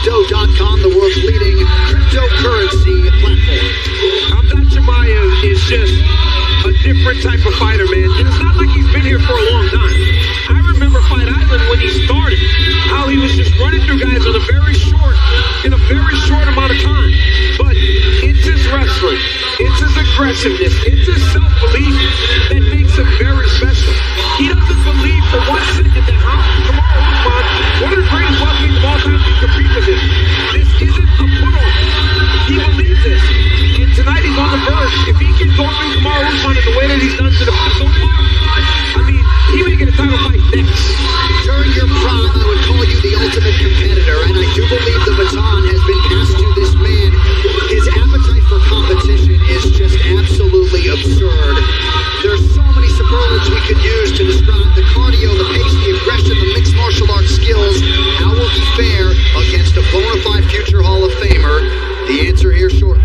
Crypto.com, the world's leading cryptocurrency platform. Hamzat Chimaev is just a different type of fighter, man. And it's not like he's been here for a long time. I remember Fight Island when he started, how he was just running through guys in a very short amount of time. But it's his wrestling, it's his aggressiveness, it's his self-belief that makes him very special. He doesn't believe for 1 second that Kamaru Usman, one of the greatest welterweights of all time, can compete with him. This isn't a put-on. He believes this. And tonight he's on the verge. If he can go through Kamaru Usman in the way that he's done to the so far, I mean, he may get a title fight next. During your prime, I would call you the ultimate competitor, and I do believe the baton has been passed to this man. His appetite for competition is just absolutely absurd. There's so many superlatives we could use to describe the cardio, the pace, the aggression, the mixed martial arts skills. How will he fare against a bona fide future Hall of Famer? The answer here shortly.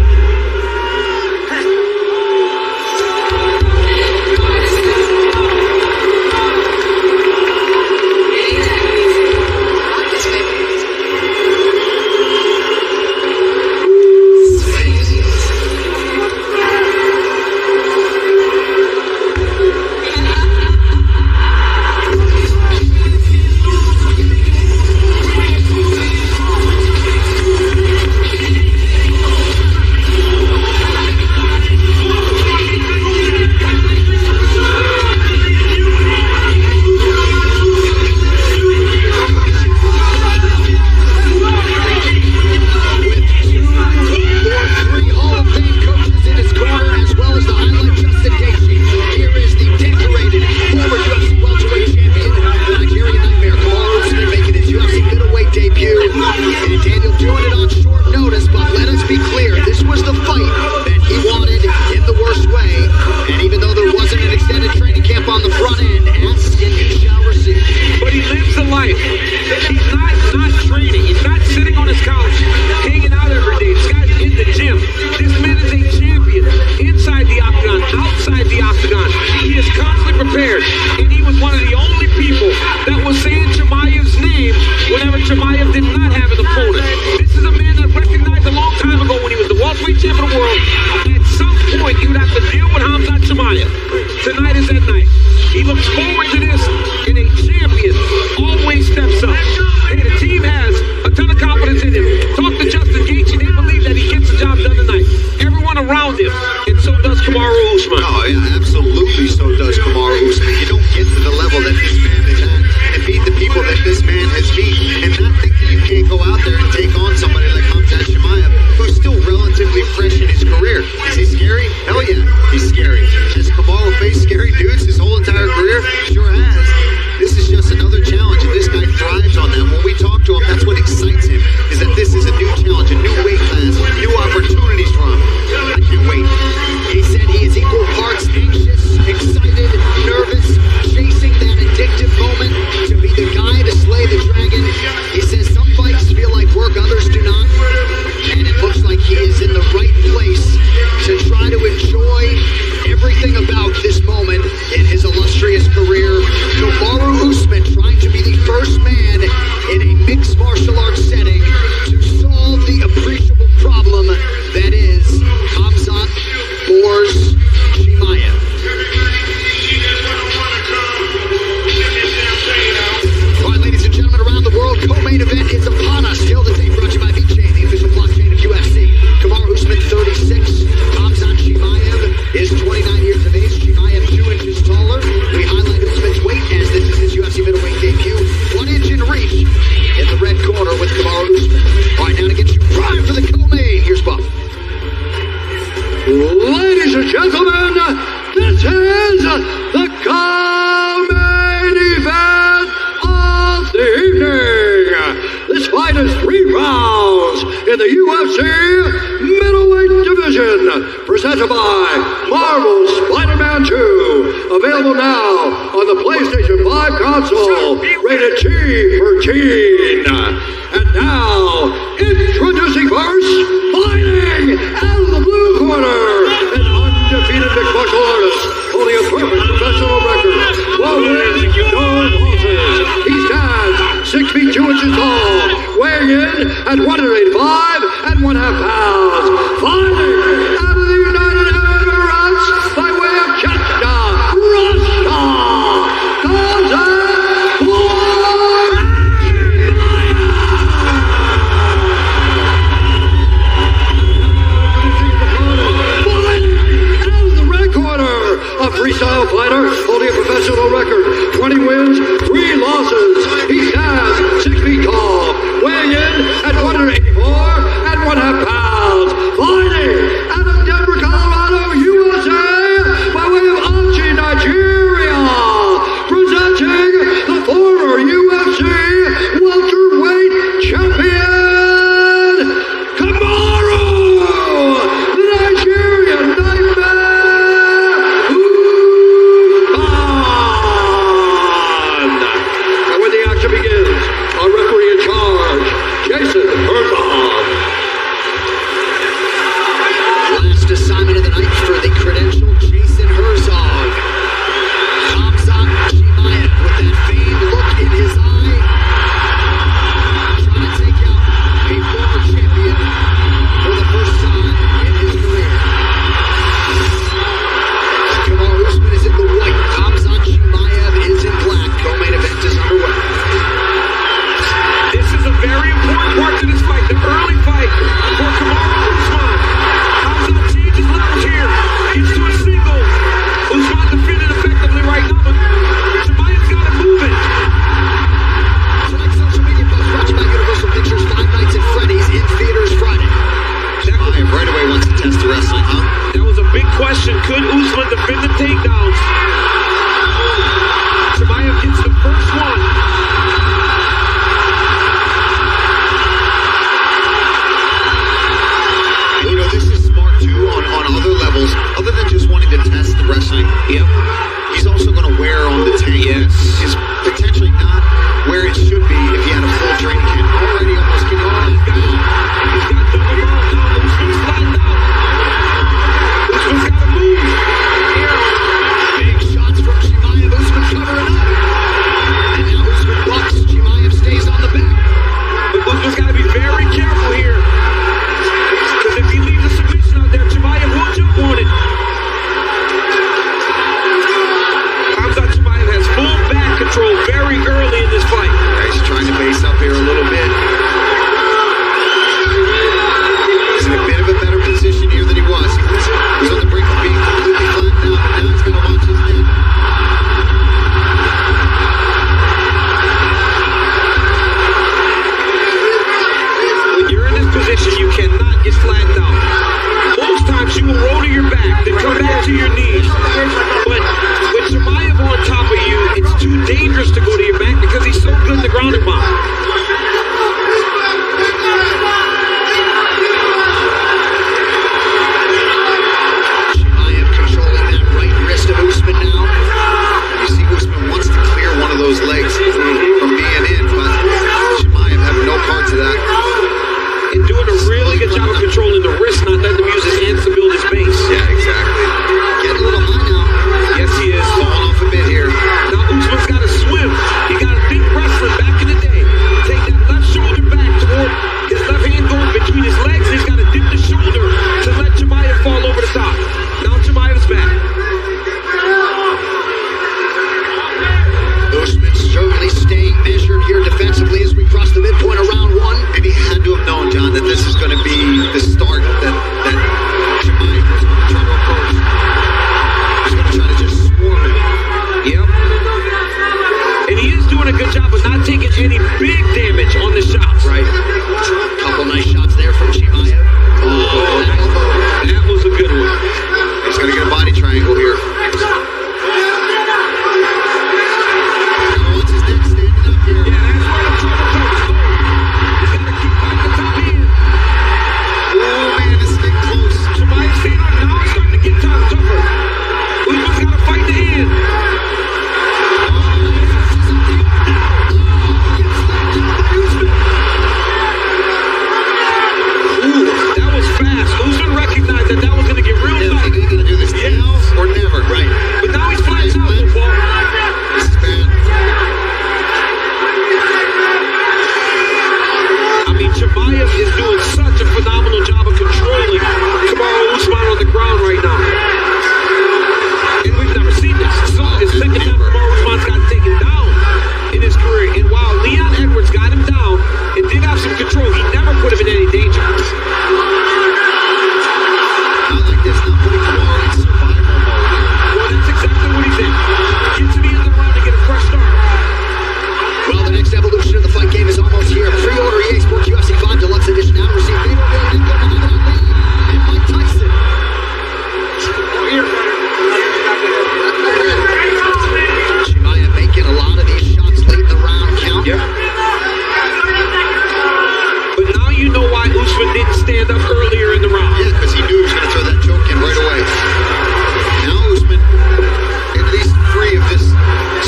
In the UFC middleweight division, presented by Marvel Spider-Man 2, available now on the PlayStation 5 console, rated T for teen. And now, introducing first, fighting out of the blue corner, an undefeated mixed martial artist, holding a perfect professional record, 12 wins, no losses. He stands 6 feet 2 inches tall, weighing weighing in at 185 1/2 pounds. Fighting out of the United Arab Emirates by way of Jeddah, Russia, Khamzat a freestyle fighter holding a professional record, 20 wins, 3 losses. He stands 6 feet tall, weighing in at 184 1/2 pounds. Fighting out of Denver, Colorado, USA, by way of Aichi, Nigeria. Presenting the former UFC welterweight champion, Kamaru, the Nigerian nightmare. Begins. Our referee in charge, Jason Herzog. Last assignment of the night for the credentialed Jason Herzog. Hamzat Chimaev with that famed look in his eye. Trying to take out a former champion for the first time in his career. Kamar Usman is in the white. Hamzat Chimaev is in black. Co-main event is underway. This is a very important part to this fight, the early fight for Kamaru Usman. Hamzat changes levels here. Gets to a single. Usman defended effectively right now, but Chimaev's got to move it. Tonight's social media post brought to you by Universal Pictures, Five Nights at Freddy's in theaters Friday. Chimaev right away wants to test the wrestling, huh? That was a big question. Could Usman defend the takedowns? Chimaev gets the first one. Other levels, other than just wanting to test the wrestling, he's also going to wear on the tank. Yes. Is potentially not where it should be if he had a full training camp. Already almost getting on his back. He's got double mount now. Usman's flattened out. Usman's got to move. Big shots from Chimaev. Usman covering up. And now Usman bucks. Chimaev stays on the back. But Usman's got to be very careful here. Because if he leaves a submission out there, Chimaev will jump on it. Hamzat Chimaaev has full back control very early in this fight. He's trying to base up here a little bit. He's in a bit of a better position here than he was. He was on the brink of being completely flattened out, but now he's going to watch his neck. When you're in this position, you cannot get flattened out. Most times you will roll to your back, then come back to your knees. But with Chimaev on top of you, it's too dangerous to go to your back because he's so good in the ground and pound. Chimaev controlling that right wrist of Usman now. You see Usman wants to clear one of those legs from being in, but Chimaev having no part to that. And doing a really good job of controlling the wrist, not letting him use his hands to build his base. Yeah, exactly. Getting a little high now. Yes, he is. Falling off a bit here. Now Usman's got to swim. He got to think wrestling back in the day. Take that left shoulder back toward his left hand going between his legs. And he's got to dip the shoulder to let Chimaev fall over the top. Now Chimaev's back. Usman certainly staying measured here defensively as we cross the midpoint of round one. And he had to have known, John, that this is going to be the start that Chimaev was going to try to approach. He's going to try to just swarm him. Yep. And he is doing a good job of not taking any big damage on the shots. Right. Couple nice shots there from Chimaev. Oh, that was a good one. He's going to get a body triangle here. Chimaev is doing such a phenomenal job of controlling Kamaru Usman on the ground right now. And we've never seen this. This is his second time Kamaru Usman's got taken down in his career. And while Leon Edwards got him down and did have some control, he never put him in any danger. Not like this, not putting Kamaru in survival mode here. Well, that's exactly what he's in. Get to the end of the round and get a fresh start. Well, the next evolution of the fight game is almost here. Pre-order EA Sports UFC 5 Deluxe Edition now to receive Pedro and Muhammad Ali and Mike Tyson. Chimaev making a lot of these shots late in the round count. Yeah. But now you know why Usman didn't stand up earlier in the round. Yeah, because he knew he was going to throw that choke in right away. Now Usman, at least free of this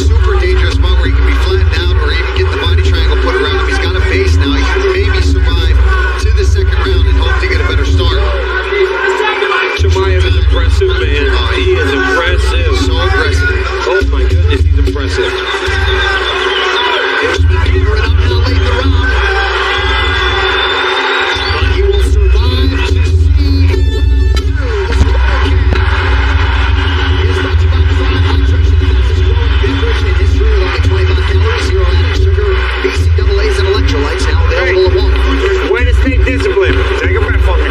super dangerous spot where he can be flattened out or even get the body triangle put around him. He's got a base now. He can maybe survive to the second round and hope to get a better start. Chimaev is impressive, man. Oh, he is impressive. So aggressive. Oh my goodness, he's impressive. Usman cover it up now late in the round. But he will survive to see BCAAs and electrolytes now available at Walmart. Way to stay disciplined. Take a breath for me.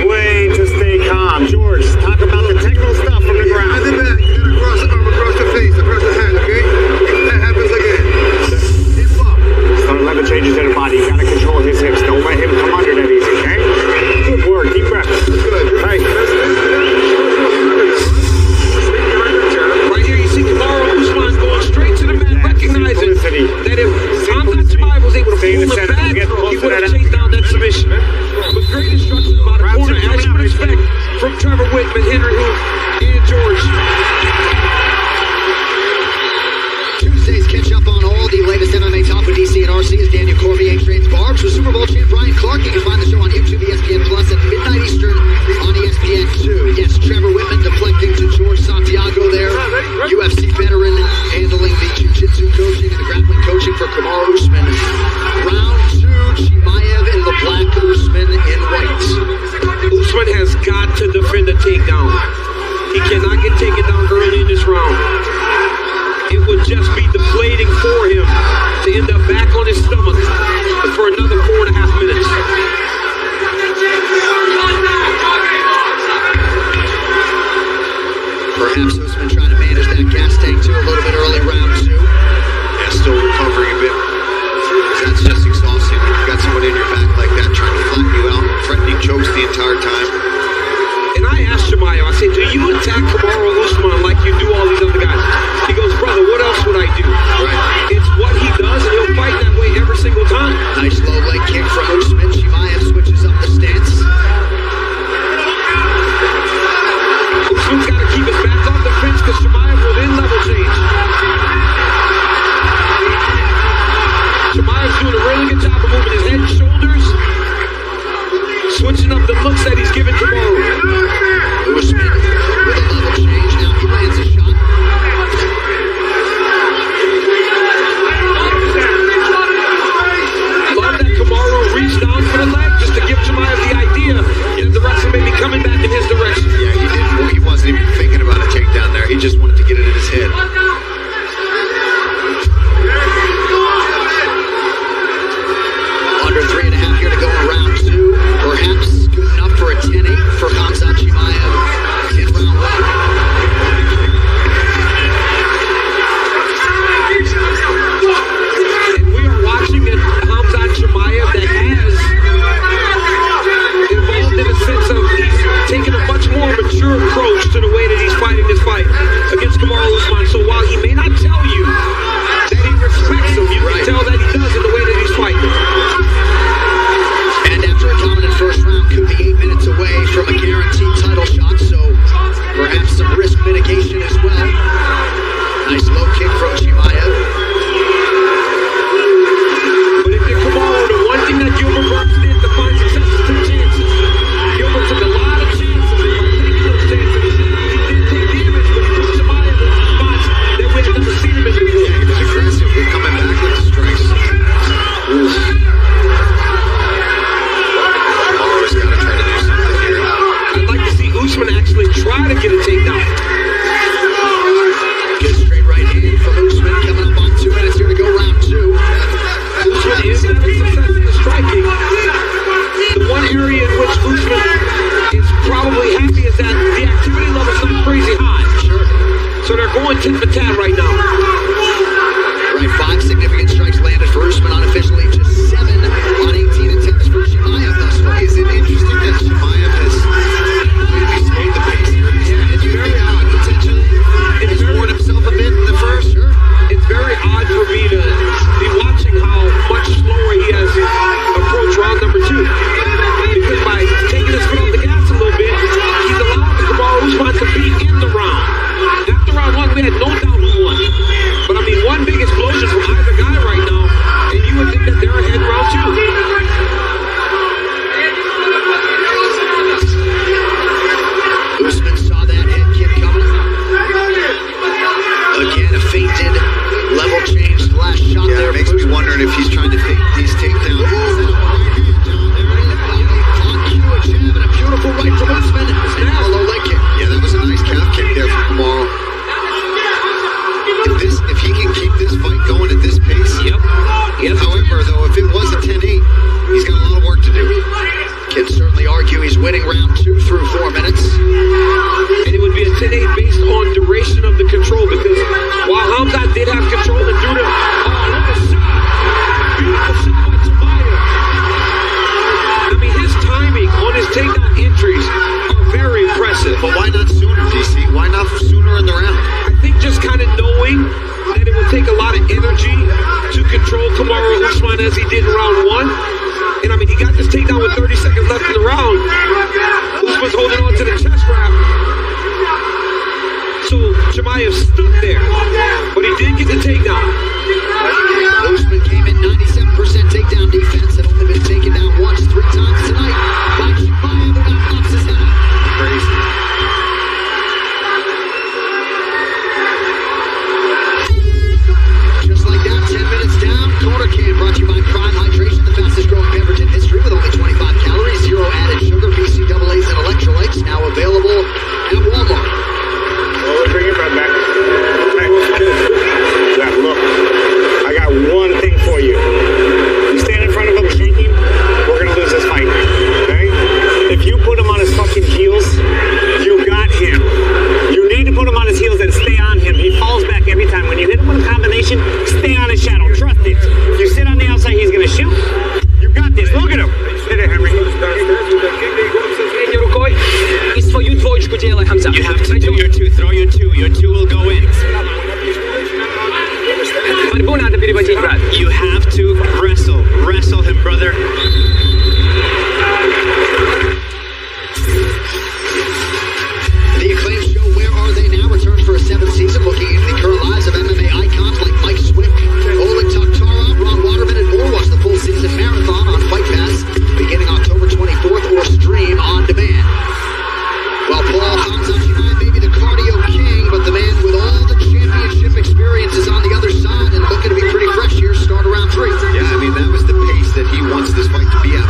Way to stay calm. George, talk about the technical stuff from the ground. At the back, you gotta cross the arm across the face, across the hand, okay? If that happens again, hip up. Start 11 changes in the body. You gotta control his hips. Don't let him come under that easy, okay? Good work. Deep breath. Good. Right. Right here, you see Kamaru Usman going straight to the mat, recognizing that if Hamzat Chimаев was able to pull him back, he would have chased down that submission. With great instructions about a corner, as you would expect from Trevor Whitman, Henry Hoof, and George. Tuesdays catch up on all the latest MMA talk with DC and RC as Daniel Cormier trades barbs with Super Bowl champ Brian Clark. You can find the show on YouTube, ESPN Plus at midnight Eastern on ESPN 2. Yes, Trevor Whitman deflecting to George Santiago there. UFC veteran handling the jiu-jitsu coaching and the grappling coaching for Kamaru Usman. Round 2, Chimaev in the black, Usman in white. Usman has got to defend the takedown. He cannot get taken down early in this round. It would just be deflating for him to end up back on his stomach for another 4.5 minutes. Perhaps Usman trying to manage that gas tank too a little bit early round 2. Yeah, still recovering a bit. That's just exhausting when you've got someone in your back like that trying to flatten you out, threatening chokes the entire time. And I asked Chimaev, I said, do you attack Kamaru Usman like you do all these other guys? He goes, brother, what else would I do? Right. It's what he does, and he'll fight that way every single time. Nice low leg kick from Usman. Chimaev switches up the stance. Usman's got to keep his back off the fence because Chimaev will then level change. Chimaev's doing a really good job of moving his head and shoulders, switching up the looks that he's giving Kamaru. Usman with a level change. Now he lands a shot. Love that Kamaru reached down for the leg just to give Chimaev the idea that the wrestler may be coming back in his direction. Yeah, he didn't. He wasn't even thinking about a takedown there. He just wanted to get it in his head. Under 3.5 here to go in round 2. Perhaps good enough for a 10-8 for Hamzat Chimаев in round 1. And we are watching a Hamzat Chimаев that has evolved in a sense of he's taking a much more mature approach to the way that he's fighting this fight against Kamaru Usman. So while he may not tell you that he respects him, you can tell that he does in the way that he's fighting. And after a dominant first round, could be 8 minutes away from a guaranteed title shot, so perhaps some risk mitigation as well. Nice low kick from Chimaev. But if you're Kamaru, the one thing that Gilbert Burns did to find success is took chances. Gilbert took a lot of chances, and by taking those chances, he did take damage, but he put Chimaev tit for tat right now. Right, 5 significant strikes landed for Usman unofficially, just 7 on 18 attempts for Chimaev thus far. Is it interesting that Chimaev has maybe slowed the pace here? Yeah, and you think that potentially has worn himself a bit in the first? Sure. It's very odd for me to be watching how much slower he has approached round number 2. Because by taking his foot off the gas a little bit, he's allowed the Kamaru Usman to be in the round. After round 1, we had no doubt who won. But I mean, one big explosion from either guy right now, and you would think that they're ahead in round 2. Usman saw that head kick coming. Again, a feinted level change last shot Yeah, there. it makes me wondering if he's trying to fake these takedowns. On cue, a jab and a beautiful right from Usman. And now a low leg kick. Yeah, that was a nice calf kick there from Kamaru. If he can keep this fight going at this pace. Yep. However, though, if it was a 10-8, he's got a lot of work to do. Can certainly argue he's winning round 2 through 4 minutes. And it would be a 10-8 based on duration of the control, because while Hamzat did have control and threw the look at shot. Beautiful shot by Chimaev. I mean, his timing on his takedown entries are very impressive. But why not sooner, DC? Why not sooner in the round? I think just kind of knowing that it would take a lot of energy to control Kamaru Usman as he did in round 1. And I mean, he got this takedown with 30 seconds left in the round. Usman's holding on to the chest wrap. So Chimaev stuck there, but he did get the takedown. Usman came in 97% takedown defense, had only been taken down once, 3 times tonight by Chimaev, who now pops his head out. Crazy. Just like that, 10 minutes down. Corner Can brought to you by Prime Hydration, the fastest growing beverage in history with only 25 calories, 0 added sugar, BCAAs, and electrolytes. Now available at Walmart. Well, let's bring it right back. Now, look, I got one thing for you. You stand in front of him shaking, we're going to lose this fight. Okay? If you put him on his fucking heels, you got him. You need to put him on his heels and stay on him. He falls back every time. When you hit him with a combination, stay on his shadow. Trust it. If you sit on the outside, he's going to shoot. You got this. Look at him. Hit it, Henry. I swoją dwójkę dzielę, Hamzat. You have to do your 2. Throw your 2. Your 2 will go in. Борьбу надо переводить, брат. You have to wrestle. Wrestle him, brother. The acclaimed show Where Are They Now returns for a 7th season, looking into the current lives of MMA icons like Mike Swift, Oleg Taktarov, Ron Waterman, and more. Watch the full season marathon on Fight Pass beginning October 24th or stream on demand. While Paul Hamzat Chimai may be the cardio king, but the man with all the championship experience is on the other side and looking to be pretty fresh here. Start around 3. Yeah, I mean, that was the pace that he wants this fight to be at.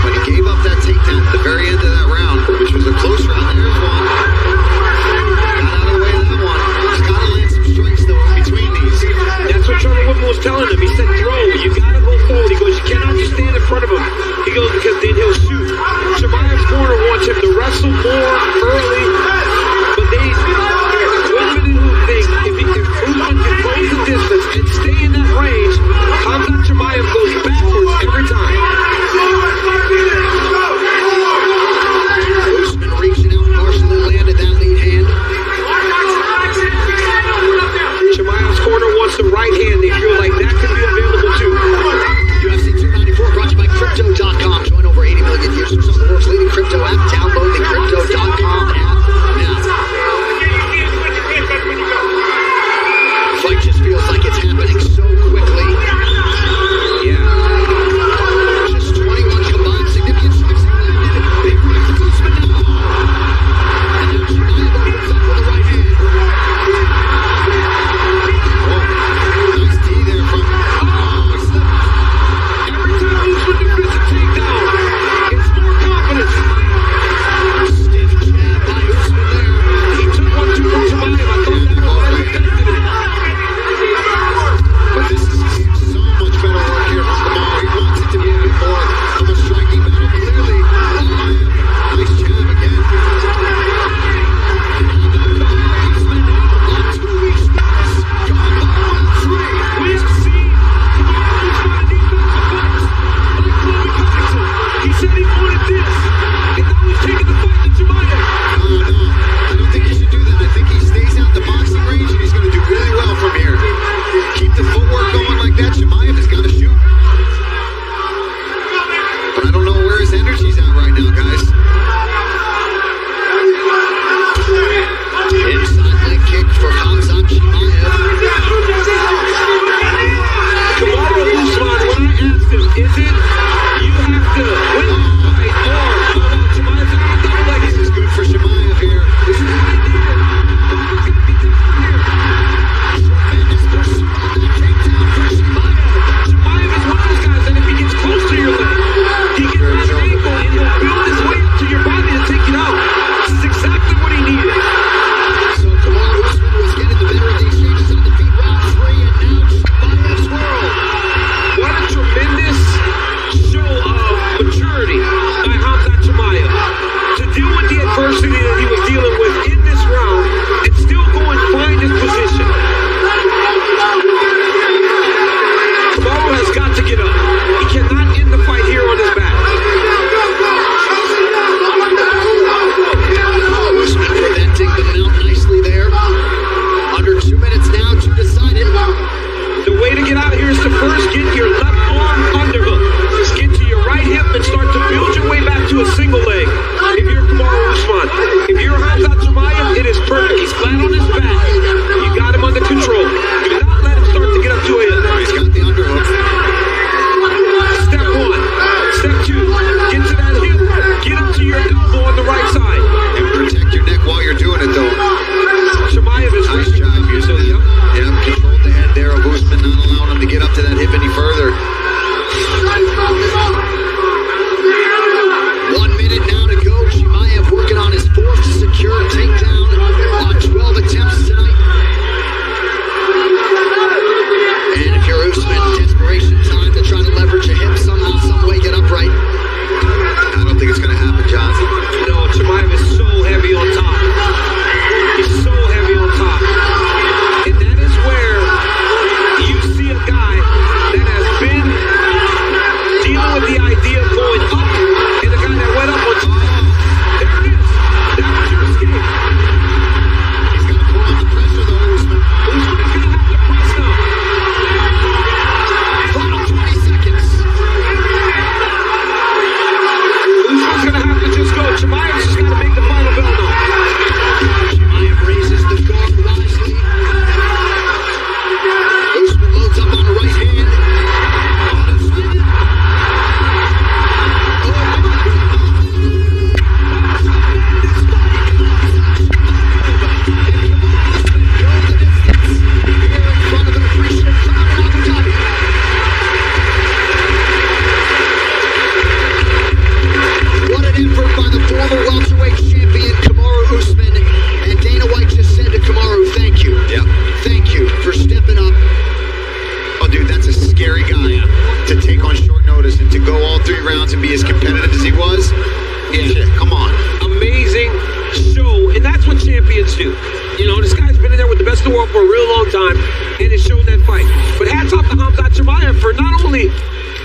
been in there with the best in the world for a real long time, and it's shown that fight. But hats off to Hamzat Chimаев for not only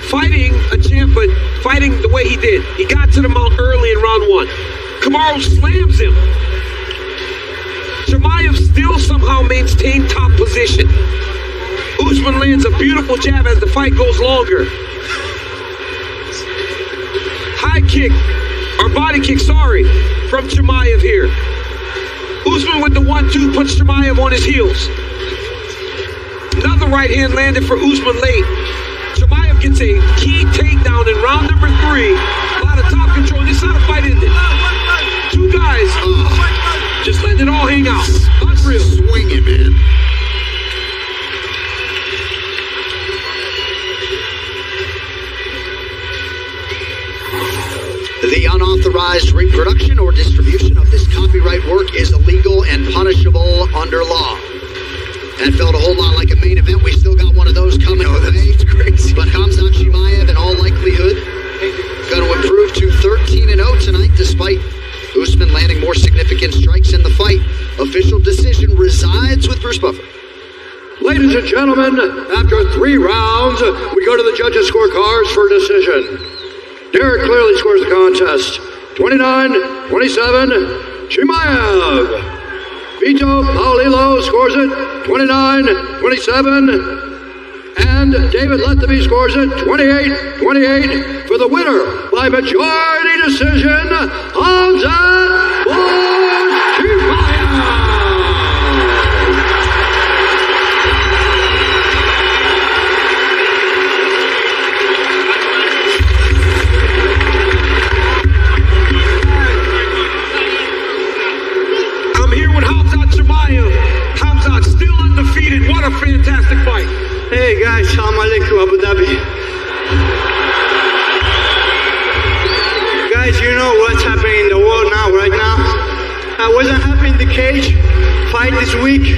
fighting a champ, but fighting the way he did. He got to the mount early in round 1. Kamaru slams him. Chimaev still somehow maintained top position. Usman lands a beautiful jab as the fight goes longer. High kick, or body kick, sorry, from Chimaev here. Usman with the 1-2 puts Chimaev on his heels. Another right hand landed for Usman late. Chimaev gets a key takedown in round number 3. A lot of top control. This is how the fight ended. Two guys just letting it all hang out. Unreal. Swinging, man. The unauthorized reproduction or distribution of this copyright work is illegal and punishable under law. That felt a whole lot like a main event. We still got one of those coming away. Crazy. But Hamzat Chimаев, in all likelihood, going to improve to 13-0 tonight, despite Usman landing more significant strikes in the fight. Official decision resides with Bruce Buffer. Ladies and gentlemen, after 3 rounds, we go to the judges' scorecards for a decision. Derek clearly scores the contest. 29-27, Chimaev. Vito Paulillo scores it, 29-27. And David Lethaby scores it, 28-28 for the winner by majority decision, Hamzat Chimаев. Khamzat still undefeated. What a fantastic fight. Hey guys, Salam Alaikum Abu Dhabi. Guys, you know what's happening in the world now, right now? I wasn't happy in the cage, fight this week,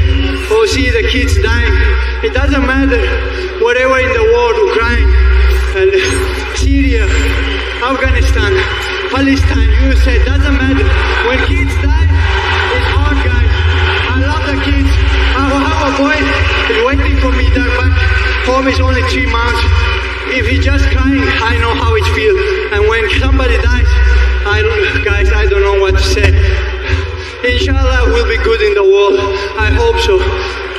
or see the kids dying. It doesn't matter, whatever in the world, Ukraine, and Syria, Afghanistan, Palestine, USA, doesn't matter. When kids die, it's hard, guys. I love the kids. I have a boy is waiting for me there, but home is only 3 months. If he's just crying, I know how it feels. And when somebody dies, guys, I don't know what to say. Inshallah, we'll be good in the world. I hope so.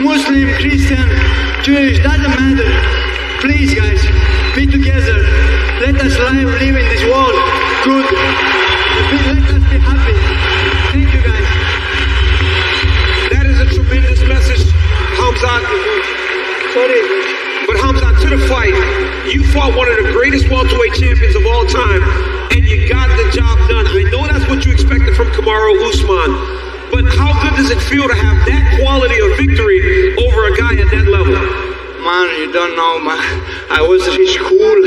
Muslim, Christian, Jewish, doesn't matter. Please, guys, be together. Let us live in this world good. Let us be happy. Thank you, guys. That is a tremendous message, Hamzat. Sorry. But Hamzat, to the fight, you fought one of the greatest welterweight champions of all time, and you got the job done. I know that's what you expected from Kamaru Usman, but how good does it feel to have that quality of victory over a guy at that level? Man, you don't know, man. I was a school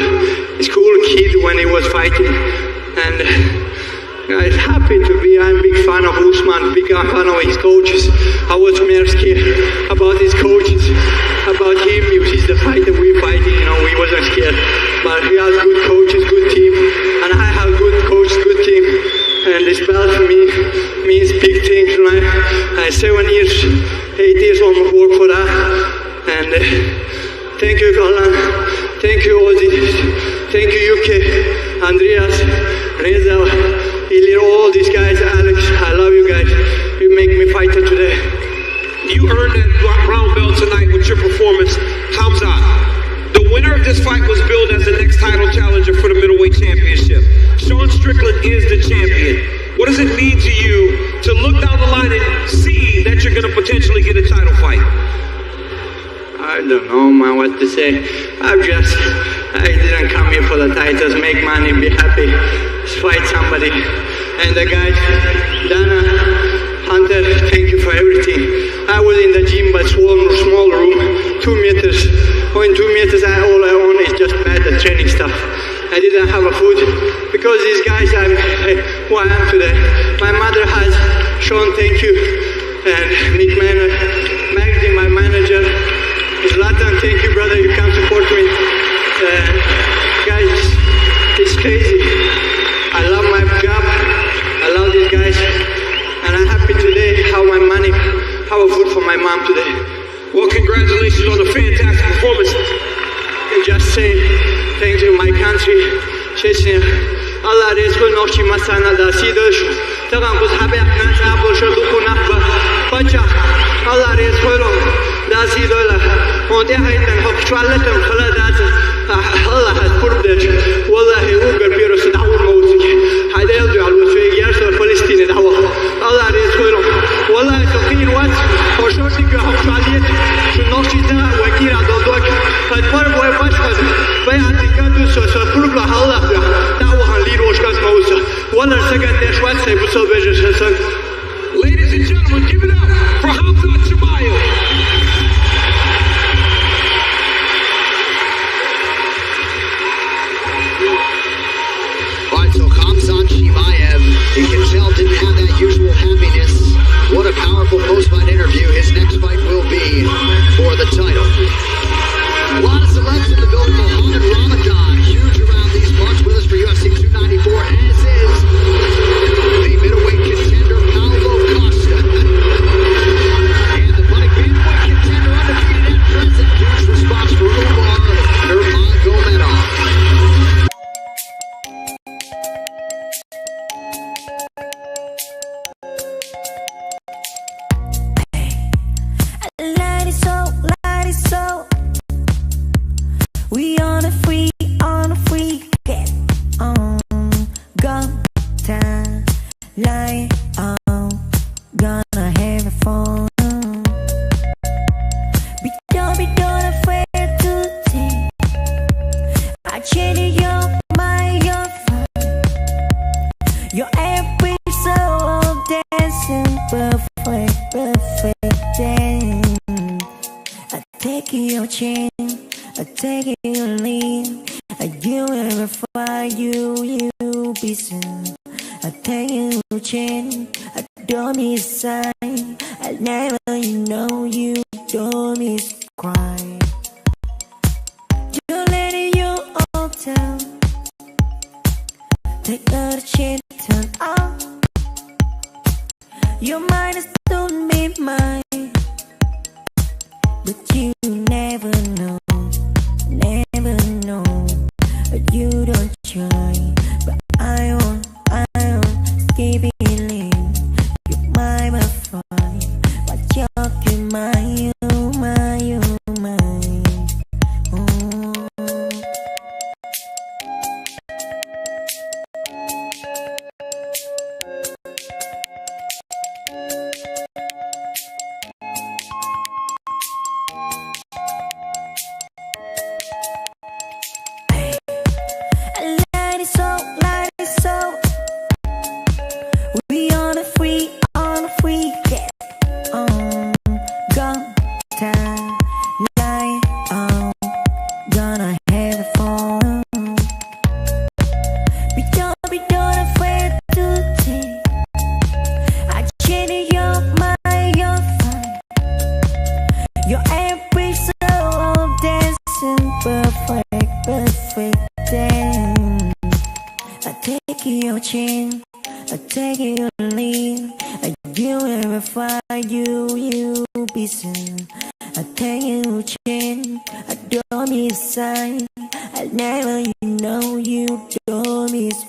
kid when he was fighting, and I'm happy to be. I'm a big fan of Usman, big fan of his coaches. I was more scared about his coaches, about him. He's the fighter we're fighting, you know, we wasn't scared. But he has good coaches, good team, and I have good coach, good team. And this belt for me means big things, right? I 7 years, 8 years on work for that. And thank you, Alan. Thank you, Ozzy. Thank you, UK, Andreas, Reza, Ilir, all these guys, Alex. I love you guys. You make me fighter today. You earned that brown belt tonight with your performance, Khamzat. The winner of this fight was billed as the next title challenger for the middleweight championship. Sean Strickland is the champion. What does it mean to you to look down the line and see that you're going to potentially get a title fight? I don't know, man, what to say. I didn't come here for the titles, make money, be happy, fight somebody. And the guys, Dana, Hunter, thank you for everything. I was in the gym, but small room, 2 meters. In 2 meters, all I own is just bad, the training stuff. I didn't have a food because these guys are who I am today. My mother has Sean, thank you, and Nick Manor, Magdi, my manager. Zlatan, thank you, brother. You come support me. Guys, it's crazy. I love my job. I love these guys. And I'm happy today how my money, how I food for my calm today. Well, congratulations on a fantastic performance. And just say thank you my country, Chechnya. Allah rescue nochi masana da sidosh. Tagan kus habek na sabol shaduku nakba. Pacha Allah rescue lo da sidola. Und haytan hok chwalatam khala da Allah has purdesh. Wallahi ugar piros da'ur mawziki. Hayda yadu alu feyar so Palestine da'wa. Allah rescue lo. Wallahi taqin wat. Hoshoti ka hok chwaliyat. Shu nochi da wakira dodok. Hatpar boy bashad. Bayati kadu so purba Allah da'wa han liroshkas mawza. Wallahi sagat deshwat say busol bejes hasan. Ladies and gentlemen, give it up for Hamzat Chimaev. Alright, so Hamzat Chimaev, you can tell, didn't have that usual happiness. What a powerful post-fight interview. His next fight will be for the title. A lot of celebs in the building. Mohammed Ramadan, huge around these parts, with us for UFC 294, as is the middleweight contender, Paulo Costa. And the fight bantamweight contender, undefeated at present. Huge response for Umar Nurmagomedov. We on a free, get on, go time, lie on, gonna have a fun. Don't afraid to take. I change your mind, your fun. Your every soul dancing perfect dance. I take your chance. I take your lead. You verify you be seen. I take your chin. I don't miss sign. I never know you don't miss cry. You let you all tell. Take a chance, turn off. Your mind is don't be mine, but you never know. Never know, you don't try, but I won't keep feeling you're my friend, but you're my, my, my. Oh. So we on a free, get on, go time, lie on, gonna have fun. Be don't afraid to take. I change your mind, your fun. Your every soul dancing perfect dance. I take your chin, I take your lead. I you verify you be seen. I take your chin, I don't miss sign. I never know you don't miss